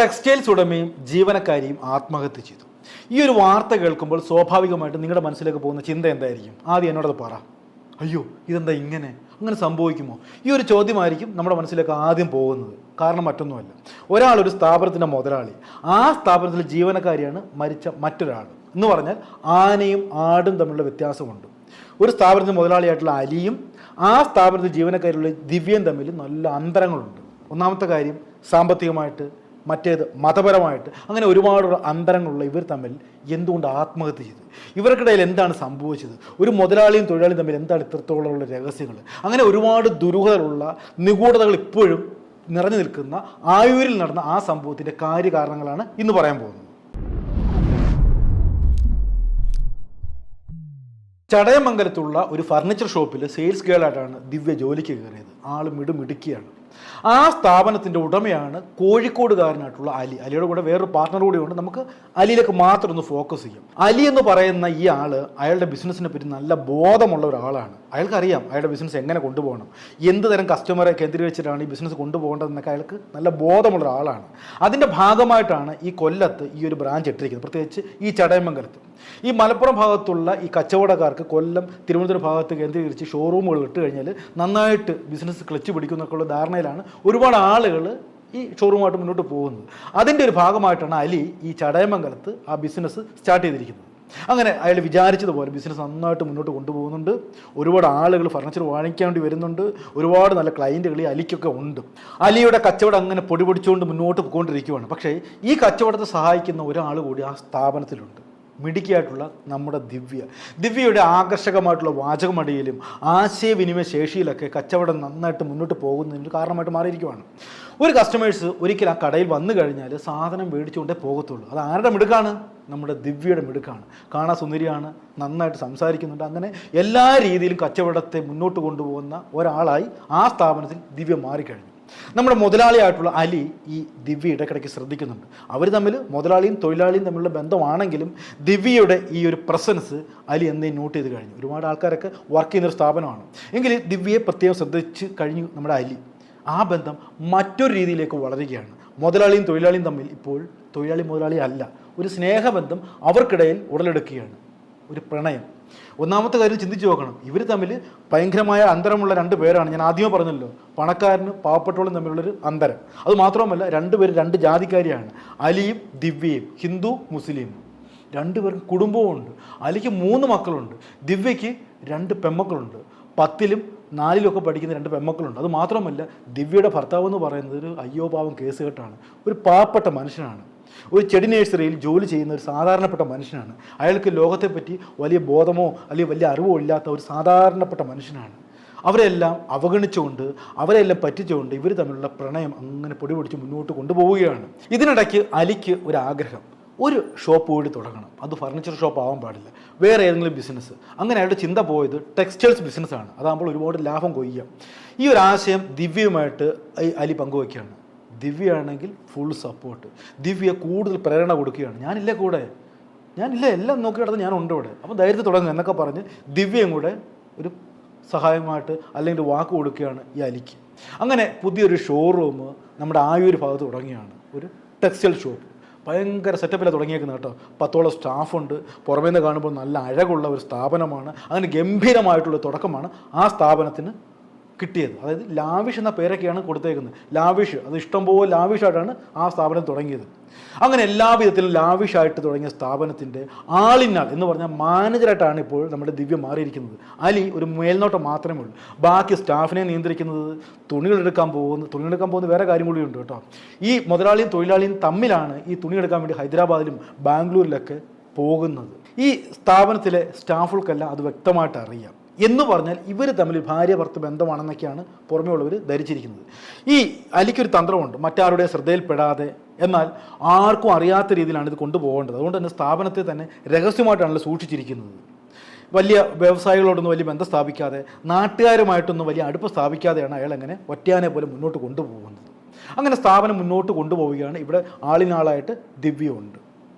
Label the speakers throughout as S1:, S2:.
S1: Textiles ഉടമയും ജീവനക്കാരിയും ആത്മഹത്യ ചെയ്തു. ഈ ഒരു വാർത്ത കേൾക്കുമ്പോൾ സ്വാഭാവികമായിട്ട് നിങ്ങളുടെ മനസ്സിലേക്ക് പോകുന്ന ചിന്ത എന്തായിരിക്കും? ആദ്യം എന്നോടത് പറ. അയ്യോ, ഇതെന്താ അങ്ങനെ സംഭവിക്കുമോ? ഈ ഒരു ചോദ്യമായിരിക്കും നമ്മുടെ മനസ്സിലേക്ക് ആദ്യം പോകുന്നത്. കാരണം മറ്റൊന്നുമല്ല, ഒരാൾ ഒരു സ്ഥാപനത്തിൻ്റെ മുതലാളി, ആ സ്ഥാപനത്തിലെ ജീവനക്കാരിയാണ് മരിച്ച മറ്റൊരാൾ. എന്ന് പറഞ്ഞാൽ ആനയും ആടും തമ്മിലുള്ള വ്യത്യാസമുണ്ട്. ഒരു സ്ഥാപനത്തിൻ്റെ മുതലാളിയായിട്ടുള്ള അലിയും ആ സ്ഥാപനത്തിലെ ജീവനക്കാരിലുള്ള ദിവ്യയും തമ്മിൽ നല്ല അന്തരങ്ങളുണ്ട്. ഒന്നാമത്തെ കാര്യം സാമ്പത്തികമായിട്ട്, മറ്റേത് മതപരമായിട്ട്, അങ്ങനെ ഒരുപാട് അന്തരങ്ങളുള്ള ഇവർ തമ്മിൽ എന്തുകൊണ്ട് ആത്മഹത്യ ചെയ്തു? ഇവർക്കിടയിൽ എന്താണ് സംഭവിച്ചത്? ഒരു മുതലാളിയും തൊഴിലാളിയും തമ്മിൽ എന്താണ് ഇത്രത്തോളമുള്ള രഹസ്യങ്ങൾ? അങ്ങനെ ഒരുപാട് ദുരൂഹതകളുള്ള നിഗൂഢതകൾ ഇപ്പോഴും നിറഞ്ഞു നിൽക്കുന്ന ആയൂരിൽ നടന്ന ആ സംഭവത്തിൻ്റെ കാര്യകാരണങ്ങളാണ് ഇന്ന് പറയാൻ പോകുന്നത്. ചടയമംഗലത്തുള്ള ഒരു ഫർണിച്ചർ ഷോപ്പിൽ സെയിൽസ് ഗേളായിട്ടാണ് ദിവ്യ ജോലിക്ക് കയറിയത്. ആൾ മിടുക്കിയാണ്. ആ സ്ഥാപനത്തിൻ്റെ ഉടമയാണ് കോഴിക്കോടുകാരനായിട്ടുള്ള അലി. അലിയുടെ കൂടെ വേറൊരു പാർട്ട്ണർ കൂടിയുണ്ട്. നമുക്ക് അലിയിലേക്ക് മാത്രം ഒന്ന് ഫോക്കസ് ചെയ്യാം. അലി എന്ന് പറയുന്ന ഈ ആൾ അയാളുടെ ബിസിനസ്സിനെ പറ്റി നല്ല ബോധമുള്ള ഒരാളാണ്. അയാൾക്കറിയാം അയാളുടെ ബിസിനസ് എങ്ങനെ കൊണ്ടുപോകണം, എന്ത് തരം കസ്റ്റമറെ കേന്ദ്രീകരിച്ചിട്ടാണ് ഈ ബിസിനസ് കൊണ്ടുപോകേണ്ടതെന്നൊക്കെ അയാൾക്ക് നല്ല ബോധമുള്ള ഒരാളാണ്. അതിൻ്റെ ഭാഗമായിട്ടാണ് ഈ കൊല്ലത്ത് ഈ ഒരു ബ്രാഞ്ച് ഇട്ടിരിക്കുന്നത്, പ്രത്യേകിച്ച് ഈ ചടയമംഗലത്ത്. ഈ മലപ്പുറം ഭാഗത്തുള്ള ഈ കച്ചവടക്കാർക്ക് കൊല്ലം, തിരുവനന്തപുരം ഭാഗത്ത് കേന്ദ്രീകരിച്ച് ഷോറൂമുകൾ ഇട്ട് കഴിഞ്ഞാൽ നന്നായിട്ട് ബിസിനസ് ക്ലച്ച് പിടിക്കും എന്നൊക്കെയുള്ള ധാരണയിലാണ് ഒരുപാട് ആളുകൾ ഈ ഷോറൂമായിട്ട് മുന്നോട്ട് പോകുന്നത്. അതിൻ്റെ ഒരു ഭാഗമായിട്ടാണ് അലി ഈ ചടയമംഗലത്ത് ആ ബിസിനസ് സ്റ്റാർട്ട് ചെയ്തിരിക്കുന്നത്. അങ്ങനെ അയാൾ വിചാരിച്ചതുപോലെ ബിസിനസ് നന്നായിട്ട് മുന്നോട്ട് കൊണ്ടുപോകുന്നുണ്ട്. ഒരുപാട് ആളുകൾ ഫർണിച്ചർ വാങ്ങിക്കാൻ വേണ്ടി വരുന്നുണ്ട്. ഒരുപാട് നല്ല ക്ലയൻറ്റുകൾ ഈ അലിക്കൊക്കെ ഉണ്ട്. അലിയുടെ കച്ചവടം അങ്ങനെ പൊടി പൊടിച്ചുകൊണ്ട് മുന്നോട്ട് പോയിക്കൊണ്ടിരിക്കുകയാണ്. പക്ഷേ ഈ കച്ചവടത്തെ സഹായിക്കുന്ന ഒരാൾ കൂടി ആ സ്ഥാപനത്തിലുണ്ട്. മിടുക്കിയായിട്ടുള്ള നമ്മുടെ ദിവ്യയുടെ ആകർഷകമായിട്ടുള്ള വാചകമടിയിലും ആശയവിനിമയ ശേഷിയിലൊക്കെ കച്ചവടം നന്നായിട്ട് മുന്നോട്ട് പോകുന്നതിന് കാരണമായിട്ട് മാറിയിരിക്കുകയാണ്. ഒരു കസ്റ്റമേഴ്സ് ഒരിക്കൽ ആ കടയിൽ വന്നു കഴിഞ്ഞാൽ സാധനം മേടിച്ചുകൊണ്ടേ പോകത്തുള്ളൂ. അത് ആരുടെ മിടുക്കാണ്? നമ്മുടെ ദിവ്യയുടെ മിടുക്കാണ്. കാണാൻ സുന്ദരിയാണ്, നന്നായിട്ട് സംസാരിക്കുന്നുണ്ട്. അങ്ങനെ എല്ലാ രീതിയിലും കച്ചവടത്തെ മുന്നോട്ട് കൊണ്ടുപോകുന്ന ഒരാളായി ആ സ്ഥാപനത്തിൽ ദിവ്യ മാറിക്കഴിഞ്ഞു. നമ്മുടെ മുതലാളിയായിട്ടുള്ള അലി ഈ ദിവ്യ ഇടയ്ക്കിടയ്ക്ക് ശ്രദ്ധിക്കുന്നുണ്ട്. അവർ തമ്മിൽ മുതലാളിയും തൊഴിലാളിയും തമ്മിലുള്ള ബന്ധമാണെങ്കിലും ദിവ്യയുടെ ഈ ഒരു പ്രസൻസ് അലി എന്നേയും നോട്ട് ചെയ്ത് കഴിഞ്ഞു. ഒരുപാട് ആൾക്കാരൊക്കെ വർക്ക് ചെയ്യുന്നൊരു സ്ഥാപനമാണ്. എങ്കിൽ ദിവ്യയെ പ്രത്യേകം ശ്രദ്ധിച്ച് കഴിഞ്ഞു നമ്മുടെ അലി. ആ ബന്ധം മറ്റൊരു രീതിയിലേക്ക് വളരുകയാണ്. മുതലാളിയും തൊഴിലാളിയും തമ്മിൽ ഇപ്പോൾ തൊഴിലാളി മുതലാളി അല്ല, ഒരു സ്നേഹബന്ധം അവർക്കിടയിൽ ഉടലെടുക്കുകയാണ്, ഒരു പ്രണയം. ഒന്നാമത്തെ കാര്യം ചിന്തിച്ച് നോക്കണം, ഇവർ തമ്മിൽ ഭയങ്കരമായ അന്തരമുള്ള രണ്ട് പേരാണ്. ഞാൻ ആദ്യമേ പറഞ്ഞല്ലോ, പണക്കാരനും പാവപ്പെട്ടവളും തമ്മിലുള്ളൊരു അന്തരം. അതുമാത്രമല്ല, രണ്ടുപേരും രണ്ട് ജാതിക്കാരിയാണ്. അലിയും ദിവ്യയും, ഹിന്ദു മുസ്ലിം, രണ്ടുപേർക്കും കുടുംബവുമുണ്ട്. അലിക്ക് 3 മക്കളുണ്ട്, ദിവ്യയ്ക്ക് 2 പെൺമക്കളുണ്ട്. 10ലും 4ലും പഠിക്കുന്ന 2 പെൺമക്കളുണ്ട്. അത് മാത്രമല്ല, ദിവ്യയുടെ ഭർത്താവ് എന്ന് പറയുന്നത് ഒരു അയ്യോ പാവം കേസ് കെട്ടാണ്. ഒരു പാവപ്പെട്ട മനുഷ്യനാണ്. ഒരു ചെടി നഴ്സറിയിൽ ജോലി ചെയ്യുന്ന ഒരു സാധാരണപ്പെട്ട മനുഷ്യനാണ്. അയാൾക്ക് ലോകത്തെപ്പറ്റി വലിയ ബോധമോ അല്ലെങ്കിൽ വലിയ അറിവോ ഇല്ലാത്ത ഒരു സാധാരണപ്പെട്ട മനുഷ്യനാണ്. അവരെല്ലാം അവഗണിച്ചുകൊണ്ട്, അവരെല്ലാം പറ്റിച്ചുകൊണ്ട് ഇവർ തമ്മിലുള്ള പ്രണയം അങ്ങനെ പൊടി പൊടിച്ച് മുന്നോട്ട് കൊണ്ടുപോവുകയാണ്. ഇതിനിടയ്ക്ക് അലിക്ക് ഒരു ആഗ്രഹം, ഒരു ഷോപ്പ് കൂടി തുടങ്ങണം. അത് ഫർണിച്ചർ ഷോപ്പ് ആവാൻ പാടില്ല, വേറെ ഏതെങ്കിലും ബിസിനസ്. അങ്ങനെ അയാളുടെ ചിന്ത പോയത് ടെക്സ്റ്റൈൽസ് ബിസിനസ്സാണ്. അതാകുമ്പോൾ ഒരുപാട് ലാഭം കൊയ്യാം. ഈ ഒരു ആശയം ദിവ്യയുമായിട്ട് അലി പങ്കുവയ്ക്കുകയാണ്. ദിവ്യയാണെങ്കിൽ ഫുൾ സപ്പോർട്ട്. ദിവ്യ കൂടുതൽ പ്രേരണ കൊടുക്കുകയാണ്. ഞാനില്ല കൂടെ, ഞാനില്ല, എല്ലാം നോക്കി നടന്ന് ഞാനുണ്ട് ഇവിടെ, അപ്പോൾ ധൈര്യത്തിൽ തുടങ്ങുക എന്നൊക്കെ പറഞ്ഞ് ദിവ്യയും കൂടെ ഒരു സഹായമായിട്ട് അല്ലെങ്കിൽ വാക്ക് കൊടുക്കുകയാണ് ഈ അലിക്ക്. അങ്ങനെ പുതിയൊരു ഷോറൂം നമ്മുടെ ആയൂർ ഭാഗത്ത് തുടങ്ങിയാണ്, ഒരു ടെക്സ്റ്റൈൽ ഷോപ്പ്. ഭയങ്കര സെറ്റപ്പിലാണ് തുടങ്ങിയേക്കുന്നത് കേട്ടോ. 10ഓളം സ്റ്റാഫുണ്ട്. പുറമേ നിന്ന് കാണുമ്പോൾ നല്ല അഴകുള്ള ഒരു സ്ഥാപനമാണ്. അങ്ങനെ ഗംഭീരമായിട്ടുള്ള തുടക്കമാണ് ആ സ്ഥാപനത്തിന് കിട്ടിയത്. അതായത് ലാവിഷ് എന്ന പേരൊക്കെയാണ് കൊടുത്തേക്കുന്നത്. ലാവിഷ്, അത് ഇഷ്ടംപോലെ ലാവിഷായിട്ടാണ് ആ സ്ഥാപനം തുടങ്ങിയത്. അങ്ങനെ എല്ലാവിധത്തിലും ലാവിഷായിട്ട് തുടങ്ങിയ സ്ഥാപനത്തിൻ്റെ ആളിനാൾ എന്ന് പറഞ്ഞാൽ മാനേജറായിട്ടാണ് ഇപ്പോൾ നമ്മുടെ ദിവ്യ മാറിയിരിക്കുന്നത്. അലി ഒരു മേൽനോട്ടം മാത്രമേ ഉള്ളൂ. ബാക്കി സ്റ്റാഫിനെ നിയന്ത്രിക്കുന്നത്, തുണികളെടുക്കാൻ പോകുന്ന വേറെ കാര്യം കൂടിയുണ്ട് കേട്ടോ. ഈ മുതലാളിയും തൊഴിലാളിയും തമ്മിലാണ് ഈ തുണിയെടുക്കാൻ വേണ്ടി ഹൈദരാബാദിലും ബാംഗ്ലൂരിലൊക്കെ പോകുന്നത്. ഈ സ്ഥാപനത്തിലെ സ്റ്റാഫുകൾക്കെല്ലാം അത് വ്യക്തമായിട്ട് അറിയാം. എന്ന് പറഞ്ഞാൽ ഇവർ തമ്മിൽ ഭാര്യ ഭർത്ത ബന്ധമാണെന്നൊക്കെയാണ് പുറമേ ഉള്ളവർ ധരിച്ചിരിക്കുന്നത്. ഈ അലിക്കൊരു തന്ത്രമുണ്ട്, മറ്റാരുടെയും ശ്രദ്ധയിൽപ്പെടാതെ, എന്നാൽ ആർക്കും അറിയാത്ത രീതിയിലാണ് ഇത് കൊണ്ടുപോകേണ്ടത്. അതുകൊണ്ട് തന്നെ സ്ഥാപനത്തെ തന്നെ രഹസ്യമായിട്ടാണല്ലോ സൂക്ഷിച്ചിരിക്കുന്നത്. വലിയ വ്യവസായികളോടൊന്നും വലിയ ബന്ധം സ്ഥാപിക്കാതെ, നാട്ടുകാരുമായിട്ടൊന്നും വലിയ അടുപ്പം സ്ഥാപിക്കാതെയാണ് അയാൾ അങ്ങനെ ഒറ്റയാനെ പോലെ മുന്നോട്ട് കൊണ്ടുപോകുന്നത്. അങ്ങനെ സ്ഥാപനം മുന്നോട്ട് കൊണ്ടുപോവുകയാണ്. ഇവിടെ ആളിനാളായിട്ട് ദിവ്യമുണ്ട്,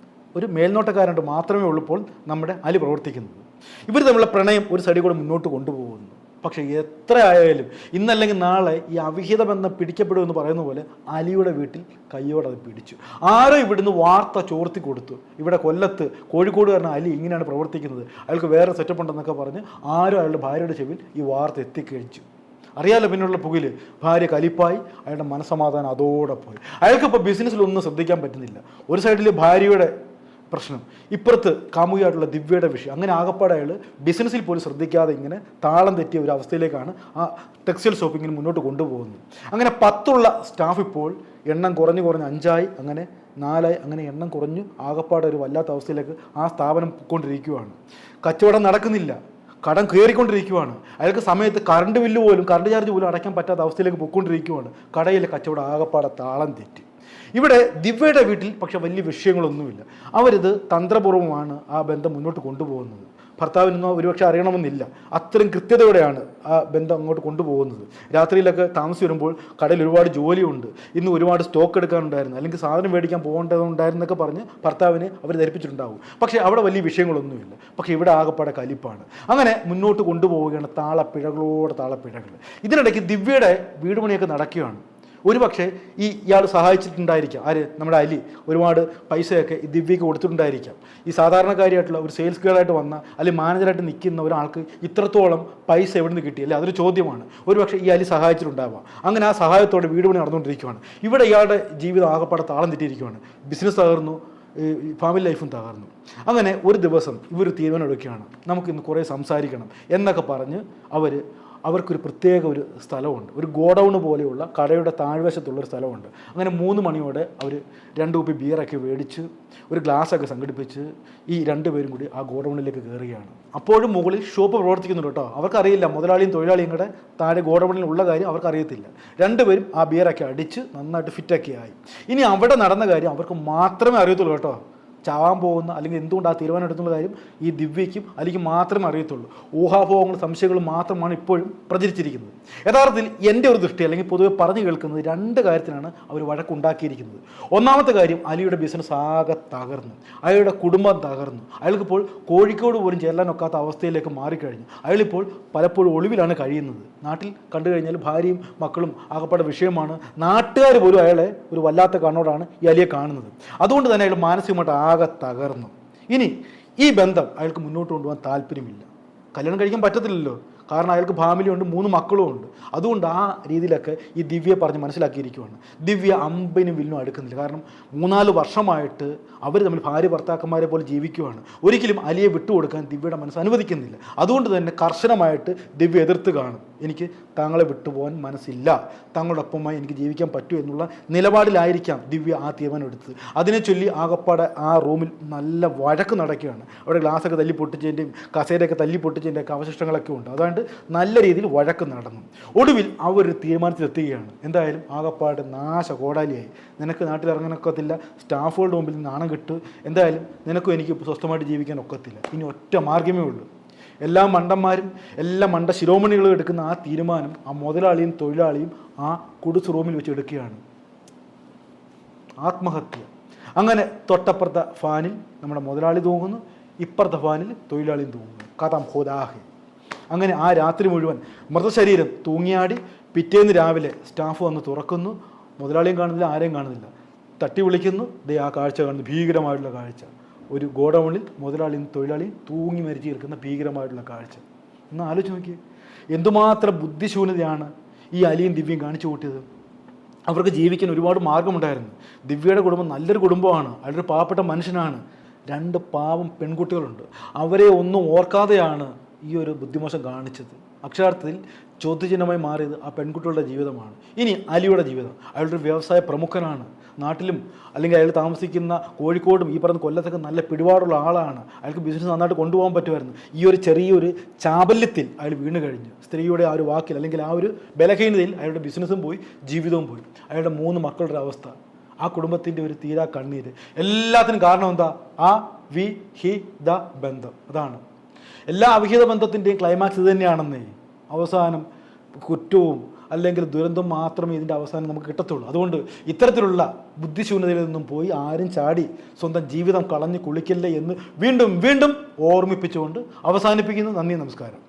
S1: ഒരു മേൽനോട്ടക്കാരുണ്ട് മാത്രമേ ഉള്ളപ്പോൾ നമ്മുടെ അലി പ്രവർത്തിക്കുന്നത്. ഇവർ തമ്മിലുള്ള പ്രണയം ഒരു സൈഡിൽ കൂടെ മുന്നോട്ട് കൊണ്ടുപോകുന്നു. പക്ഷേ എത്ര ആയാലും ഇന്നല്ലെങ്കിൽ നാളെ ഈ അവിഹിത ബന്ധം പിടിക്കപ്പെടുമെന്ന് പറയുന്ന പോലെ അലിയുടെ വീട്ടിൽ കയ്യോടെ അത് പിടിച്ചു. ആരോ ഇവിടുന്ന് വാർത്ത ചോർത്തി കൊടുത്തു, ഇവിടെ കൊല്ലത്ത് കോഴിക്കോടുകാരൻ അലി ഇങ്ങനെയാണ് പ്രവർത്തിക്കുന്നത്, അയാൾക്ക് വേറെ സെറ്റപ്പ് ഉണ്ടെന്നൊക്കെ പറഞ്ഞ് ആരോ അയാളുടെ ഭാര്യയുടെ ചെവിയിൽ ഈ വാർത്ത എത്തിക്കഴിച്ചു. അറിയാലോ പിന്നുള്ള പുകില്, ഭാര്യ കലിപ്പായി, അയാളുടെ മനസ്സമാധാനം അതോടെ പോയി. അയാൾക്കിപ്പോൾ ബിസിനസ്സിലൊന്നും ശ്രദ്ധിക്കാൻ പറ്റുന്നില്ല. ഒരു സൈഡിൽ ഭാര്യയുടെ പ്രശ്നം, ഇപ്പുറത്ത് കാമുകിയായിട്ടുള്ള ദിവ്യയുടെ വിഷയം. അങ്ങനെ ആകപ്പാടെ അയാൾ ബിസിനസ്സിൽ പോലും ശ്രദ്ധിക്കാതെ ഇങ്ങനെ താളം തെറ്റിയ ഒരു അവസ്ഥയിലേക്കാണ് ആ ടെക്സ്റ്റൈൽ ഷോപ്പിങ്ങിന് മുന്നോട്ട് കൊണ്ടുപോകുന്നത്. അങ്ങനെ 10 സ്റ്റാഫ് ഇപ്പോൾ എണ്ണം കുറഞ്ഞ് 5ആയി, അങ്ങനെ 4ആയി, അങ്ങനെ എണ്ണം കുറഞ്ഞു ആകപ്പാടെ ഒരു വല്ലാത്ത അവസ്ഥയിലേക്ക് ആ സ്ഥാപനം പൊയ്ക്കൊണ്ടിരിക്കുകയാണ്. കച്ചവടം നടക്കുന്നില്ല, കടം കയറിക്കൊണ്ടിരിക്കുകയാണ്. അയാൾക്ക് സമയത്ത് കറണ്ട് ബില്ല് പോലും, കറണ്ട് ചാർജ് പോലും അടയ്ക്കാൻ പറ്റാത്ത അവസ്ഥയിലേക്ക് പൊയ്ക്കൊണ്ടിരിക്കുകയാണ്. കടയിലെ കച്ചവടം ആകപ്പാടെ താളം തെറ്റി. ഇവിടെ ദിവ്യയുടെ വീട്ടിൽ പക്ഷെ വലിയ വിഷയങ്ങളൊന്നുമില്ല. അവരിത് തന്ത്രപൂർവ്വമാണ് ആ ബന്ധം മുന്നോട്ട് കൊണ്ടുപോകുന്നത്. ഭർത്താവിനൊന്നും ഒരുപക്ഷെ അറിയണമെന്നില്ല, അത്രയും കൃത്യതയോടെയാണ് ആ ബന്ധം അങ്ങോട്ട് കൊണ്ടുപോകുന്നത്. രാത്രിയിലൊക്കെ താമസിച്ച് വരുമ്പോൾ കടയിൽ ഒരുപാട് ജോലിയുണ്ട്, ഇന്ന് ഒരുപാട് സ്റ്റോക്ക് എടുക്കാനുണ്ടായിരുന്നു, അല്ലെങ്കിൽ സാധനം മേടിക്കാൻ പോകേണ്ടതുണ്ടായിരുന്നൊക്കെ പറഞ്ഞ് ഭർത്താവിനെ അവർ ധരിപ്പിച്ചിട്ടുണ്ടാവും. പക്ഷേ അവിടെ വലിയ വിഷയങ്ങളൊന്നുമില്ല. പക്ഷേ ഇവിടെ ആകപ്പാടെ കലിപ്പാണ്. അങ്ങനെ മുന്നോട്ട് കൊണ്ടുപോവുകയാണ് താളപ്പിഴകൾ. ഇതിനിടയ്ക്ക് ദിവ്യയുടെ വീട് പണിയൊക്കെ നടക്കുകയാണ്. ഒരു പക്ഷേ ഇയാൾ സഹായിച്ചിട്ടുണ്ടായിരിക്കാം, ആര്, നമ്മുടെ അലി ഒരുപാട് പൈസയൊക്കെ ഈ ദിവ്യയ്ക്ക് കൊടുത്തിട്ടുണ്ടായിരിക്കാം. ഈ സാധാരണക്കാരിയായിട്ടുള്ള ഒരു സെയിൽസ് ഗേളായിട്ട് വന്ന അല്ലെങ്കിൽ മാനേജറായിട്ട് നിൽക്കുന്ന ഒരാൾക്ക് ഇത്രത്തോളം പൈസ എവിടെ നിന്ന് കിട്ടി, അല്ലെ, അതൊരു ചോദ്യമാണ്. ഒരു പക്ഷേ ഈ അലി സഹായിച്ചിട്ടുണ്ടാവാം. അങ്ങനെ ആ സഹായത്തോടെ വീട് പണി നടന്നുകൊണ്ടിരിക്കുകയാണ്. ഇവിടെ ഇയാളുടെ ജീവിതം ആകപ്പാടെ താളം തെറ്റിയിരിക്കുകയാണ്. ബിസിനസ് തകർന്നു, ഫാമിലി ലൈഫും തകർന്നു. അങ്ങനെ ഒരു ദിവസം ഇവർ തീരുമാനം എടുക്കുകയാണ്, നമുക്കിന്ന് കുറേ സംസാരിക്കണം എന്നൊക്കെ പറഞ്ഞ് അവർക്കൊരു പ്രത്യേക ഒരു സ്ഥലമുണ്ട്, ഒരു ഗോഡൗണ് പോലെയുള്ള കടയുടെ താഴ്വശത്തുള്ളൊരു സ്ഥലമുണ്ട്. അങ്ങനെ 3 മണിയോടെ അവർ 2 കുപ്പി ബിയറൊക്കെ മേടിച്ച് ഒരു ഗ്ലാസ്സൊക്കെ സംഘടിപ്പിച്ച് ഈ 2 പേരും കൂടി ആ ഗോഡൗണിലേക്ക് കയറുകയാണ്. അപ്പോഴും മുകളിൽ ഷോപ്പ് പ്രവർത്തിക്കുന്നുണ്ട് കേട്ടോ. അവർക്കറിയില്ല, മുതലാളിയും തൊഴിലാളിയും കൂടെ താഴെ ഗോഡൗണിൽ ഉള്ള കാര്യം അവർക്കറിയത്തില്ല. 2 പേരും ആ ബിയറൊക്കെ അടിച്ച് നന്നായിട്ട് ഫിറ്റൊക്കെ ആയി. ഇനി അവിടെ നടന്ന കാര്യം അവർക്ക് മാത്രമേ അറിയത്തുള്ളൂ കേട്ടോ. ചാവാൻ പോകുന്ന അല്ലെങ്കിൽ എന്തുകൊണ്ട് ആ തീരുമാനം എടുത്തുള്ള കാര്യം ഈ ദിവ്യയ്ക്കും അല്ലെങ്കിൽ മാത്രമേ അറിയത്തുള്ളൂ. ഊഹാഭോഹങ്ങളും സംശയങ്ങളും മാത്രമാണ് ഇപ്പോഴും പ്രചരിച്ചിരിക്കുന്നത്. യഥാർത്ഥത്തിൽ എൻ്റെ ഒരു ദൃഷ്ടി അല്ലെങ്കിൽ പൊതുവെ പറഞ്ഞു കേൾക്കുന്നത് 2 കാര്യത്തിനാണ് അവർ വഴക്കുണ്ടാക്കിയിരിക്കുന്നത്. ഒന്നാമത്തെ കാര്യം, അലിയുടെ ബിസിനസ് ആകെ തകർന്നു, അയാളുടെ കുടുംബം തകർന്നു. അയാൾക്കിപ്പോൾ കോഴിക്കോട് പോലും ചെല്ലാനൊക്കാത്ത അവസ്ഥയിലേക്ക് മാറിക്കഴിഞ്ഞു. അയാളിപ്പോൾ പലപ്പോഴും ഒളിവിലാണ് കഴിയുന്നത്. നാട്ടിൽ കണ്ടു കഴിഞ്ഞാൽ ഭാര്യയും മക്കളും ആകപ്പാടെ വിഷയമാണ്. നാട്ടുകാർ പോലും അയാളെ ഒരു വല്ലാത്ത കണ്ണോടാണ് ഈ അലിയെ കാണുന്നത്. അതുകൊണ്ട് തന്നെ അയാൾ മാനസികമായിട്ട് ആകെ തകർന്നു. ഇനി ഈ ബന്ധം അയാൾക്ക് മുന്നോട്ട് കൊണ്ടുപോകാൻ താല്പര്യമില്ല. കല്യാണം കഴിക്കാൻ പറ്റത്തില്ലല്ലോ, കാരണം അയാൾക്ക് ഫാമിലിയുണ്ട്, 3 മക്കളും ഉണ്ട്. അതുകൊണ്ട് ആ രീതിയിലൊക്കെ ഈ ദിവ്യയെ പറഞ്ഞ് മനസ്സിലാക്കിയിരിക്കുകയാണ്. ദിവ്യ അമ്പനും വില്ലും അടുക്കുന്നില്ല. കാരണം 3-4 വർഷമായിട്ട് അവർ തമ്മിൽ ഭാര്യ ഭർത്താക്കന്മാരെ പോലെ ജീവിക്കുകയാണ്. ഒരിക്കലും അലിയെ വിട്ടുകൊടുക്കാൻ ദിവ്യയുടെ മനസ്സ് അനുവദിക്കുന്നില്ല. അതുകൊണ്ട് തന്നെ കർശനമായിട്ട് ദിവ്യ എതിർത്ത് കാണും. എനിക്ക് താങ്കളെ വിട്ടുപോകാൻ മനസ്സില്ല, താങ്കളുടെ ഒപ്പമായി എനിക്ക് ജീവിക്കാൻ പറ്റൂ എന്നുള്ള നിലപാടിലായിരിക്കാം ദിവ്യ ആ തീരുമാനം എടുത്തത്. അതിനെ ചൊല്ലി ആകപ്പാടെ ആ റൂമിൽ നല്ല വഴക്ക് നടക്കുകയാണ്. അവിടെ ഗ്ലാസ്സൊക്കെ തല്ലി പൊട്ടിച്ചതിൻ്റെയും കസേരയൊക്കെ തല്ലി പൊട്ടിച്ചതിൻ്റെയൊക്കെ അവശിഷ്ടങ്ങളൊക്കെ ഉണ്ട്. അതുകൊണ്ട് നല്ല രീതിയിൽ വഴക്ക് നടന്നു. ഒടുവിൽ അവർ തീരുമാനത്തിലെത്തുകയാണ്. എന്തായാലും ആകപ്പാട് നാശ കോടാലിയായി, നിനക്ക് നാട്ടിൽ ഇറങ്ങാനൊക്കത്തില്ല, സ്റ്റാഫുകളുടെ മുമ്പിൽ നാണം കിട്ടു, എന്തായാലും നിനക്കും എനിക്ക് സ്വസ്ഥമായിട്ട് ജീവിക്കാൻ ഒക്കത്തില്ല. ഇനി ഒറ്റ മാർഗ്ഗമേ ഉള്ളൂ. എല്ലാ മണ്ടന്മാരും എല്ലാ മണ്ട ശിരോമണികളും എടുക്കുന്ന ആ തീരുമാനം ആ മുതലാളിയും തൊഴിലാളിയും ആ കുടിസ് റൂമിൽ വെച്ച് എടുക്കുകയാണ്. ആത്മഹത്യ. അങ്ങനെ തൊട്ടപ്പുറത്തെ ഫാനിൽ നമ്മുടെ മുതലാളി തൂങ്ങുന്നു, ഇപ്പുറത്തെ ഫാനിൽ തൊഴിലാളിയും തൂങ്ങുന്നു. കഥം ഹോദാഹെ. അങ്ങനെ ആ രാത്രി മുഴുവൻ മൃതശരീരം തൂങ്ങിയാടി. പിറ്റേന്ന് രാവിലെ സ്റ്റാഫ് വന്ന് തുറക്കുന്നു, മുതലാളിയും കാണുന്നില്ല, ആരെയും കാണുന്നില്ല. തട്ടി വിളിക്കുന്നു, ദേ ആ കാഴ്ച കാണുന്നു, ഭീകരമായിട്ടുള്ള കാഴ്ച. ഒരു ഗോഡൗണിൽ മുതലാളിയും തൊഴിലാളിയും തൂങ്ങി മരിച്ചു കിടക്കുന്ന ഭീകരമായിട്ടുള്ള കാഴ്ച. ഒന്ന് ആലോചിച്ച് നോക്കിയേ, എന്തുമാത്രം ബുദ്ധിശൂന്യതയാണ് ഈ അലിയും ദിവ്യയും കാണിച്ചു കൂട്ടിയത്. അവർക്ക് ജീവിക്കാൻ ഒരുപാട് മാർഗമുണ്ടായിരുന്നു. ദിവ്യയുടെ കുടുംബം നല്ലൊരു കുടുംബമാണ്, അയാളൊരു പാവപ്പെട്ട മനുഷ്യനാണ്. 2 പാവം പെൺകുട്ടികളുണ്ട്. അവരെ ഒന്നും ഓർക്കാതെയാണ് ഈ ഒരു ബുദ്ധിമോശം കാണിച്ചത്. അക്ഷരാർത്ഥത്തിൽ ചോദ്യചിഹ്നമായി മാറിയത് ആ പെൺകുട്ടികളുടെ ജീവിതമാണ്. ഇനി അലിയുടെ ജീവിതം, അയാളുടെ വ്യവസായ പ്രമുഖനാണ്. നാട്ടിലും അല്ലെങ്കിൽ അയാൾ താമസിക്കുന്ന കോഴിക്കോടും ഈ പറഞ്ഞ കൊല്ലത്തൊക്കെ നല്ല പിടിപാടുള്ള ആളാണ്. അയാൾക്ക് ബിസിനസ് നന്നായിട്ട് കൊണ്ടുപോകാൻ പറ്റുമായിരുന്നു. ഈ ഒരു ചെറിയൊരു ചാബല്യത്തിൽ അയാൾ വീണ് കഴിഞ്ഞു. സ്ത്രീയുടെ ആ ഒരു വാക്കിൽ അല്ലെങ്കിൽ ആ ഒരു ബലഹീനതയിൽ അയാളുടെ ബിസിനസ്സും പോയി, ജീവിതവും പോയി. അയാളുടെ 3 മക്കളുടെ അവസ്ഥ, ആ കുടുംബത്തിൻ്റെ ഒരു തീരാ കണ്ണീര്. എല്ലാത്തിനും കാരണം എന്താ? ആ വിഹിത ബന്ധം. അതാണ് എല്ലാ അവിഹിത ബന്ധത്തിൻ്റെയും ക്ലൈമാക്സ് ഇത് തന്നെയാണെന്നേ. അവസാനം കുറ്റവും അല്ലെങ്കിൽ ദുരന്തം മാത്രമേ ഇതിൻ്റെ അവസാനം നമുക്ക് കിട്ടത്തുള്ളൂ. അതുകൊണ്ട് ഇത്തരത്തിലുള്ള ബുദ്ധിശൂന്യതയിൽ നിന്നും പോയി ആരും ചാടി സ്വന്തം ജീവിതം കളഞ്ഞു കുളിക്കല്ലേ എന്ന് വീണ്ടും വീണ്ടും ഓർമ്മിപ്പിച്ചുകൊണ്ട് അവസാനിപ്പിക്കുന്നു. നന്ദി, നമസ്കാരം.